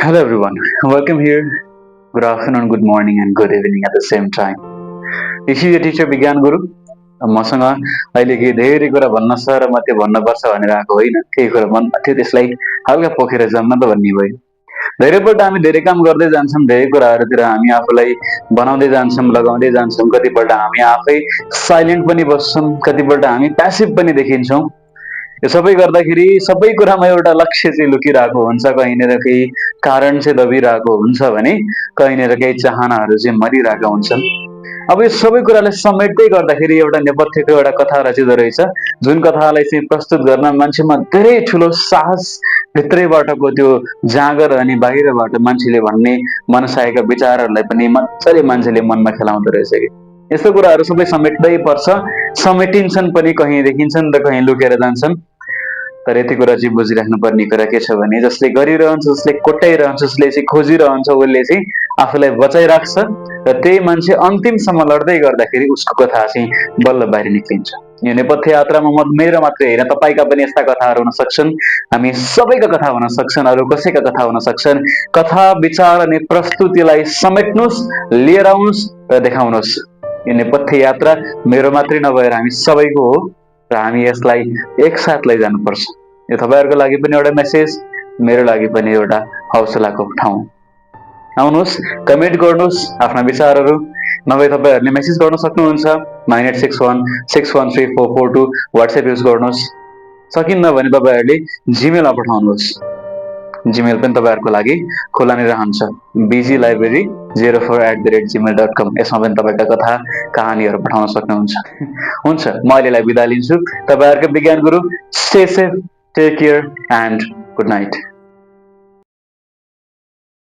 Hello everyone, welcome here. Good afternoon, good morning, and good evening at the same time. This is your teacher विज्ञान गुरु. मसँग अहिले केही धेरै कुरा भन्न छ र म त्यो भन्नुपर्छ भनेर आएको होइन. केही कुरा मन थियो त्यसलाई हल्का पोखेर जम्न त भन्ने भयो. धेरैपल्ट हामी धेरै काम गर्दै जान्छौँ, धेरै कुराहरूतिर हामी आफूलाई बनाउँदै जान्छौँ, लगाउँदै जान्छौँ. कतिपल्ट हामी आफै साइलेन्ट पनि बस्छौँ, कतिपल्ट हामी प्यासिभ पनि देखिन्छौँ. यो सबै गर्दाखेरि सबै कुरामा एउटा लक्ष्य चाहिँ लुकिरहेको हुन्छ, कहीँनिर केही कारण चाहिँ दबिरहेको हुन्छ भने कहीँनिर केही चाहनाहरू चाहिँ मरिरहेका हुन्छन्. अब यो सबै कुरालाई समेट्दै गर्दाखेरि एउटा नेपथ्यको एउटा कथा रचिँदो रहेछ, जुन कथालाई चाहिँ प्रस्तुत गर्न मान्छेमा धेरै ठुलो साहस, भित्रैबाटको त्यो जाँगर अनि बाहिरबाट मान्छेले भन्ने मनसायका विचारहरूलाई पनि मजाले मान्छेले मनमा खेलाउँदो रहेछ कि यस्तो कुराहरू सबै समेट्दै पर्छ. समेटिन्छन् पनि, कहीँ देखिन्छन् र कहीँ लुकेर जान्छन्. तर यति कुरा चाहिँ बुझिराख्नुपर्ने कुरा के छ भने जसले गरिरहन्छ, जसले कोट्याइरहन्छ, जसले चाहिँ खोजिरहन्छ, उसले चाहिँ आफूलाई बचाइराख्छ र त्यही मान्छे अन्तिमसम्म लड्दै गर्दाखेरि उसको कथा चाहिँ बल्ल बाहिर निक्लिन्छ. यो नेपथ्य यात्रामा मेरो मात्रै होइन, तपाईँका पनि यस्ता कथाहरू हुन सक्छन्, हामी सबैका कथा हुन सक्छन्, अरू कसैका कथा हुन सक्छन्. कथा, विचार अनि प्रस्तुतिलाई समेट्नुहोस्, लिएर आउनुहोस् र देखाउनुहोस्. यो नेपथ्य यात्रा मेरो मात्रै नभएर हामी सबैको हो र हामी यसलाई एकसाथ लैजानुपर्छ. यो तपाईँहरूको लागि पनि एउटा मेसेज, मेरो लागि पनि एउटा हौसलाको ठाउँ. आउनुहोस्, कमेन्ट गर्नुहोस् आफ्ना विचारहरू, नभए तपाईँहरूले मेसेज गर्न सक्नुहुन्छ 9861613442 वाट्सएप युज गर्नुहोस्. सकिन्न भने तपाईँहरूले जिमेलमा पठाउनुहोस्. जिमेल पनि तपाईँहरूको लागि खुला नै रहन्छ, bglibrary04@gmail.com. यसमा पनि तपाईँका कथा, कहानीहरू पठाउन सक्नुहुन्छ. हुन्छ, म अहिलेलाई बिदा लिन्छु. तपाईँहरूको विज्ञान गुरु. Stay safe, take care and good night.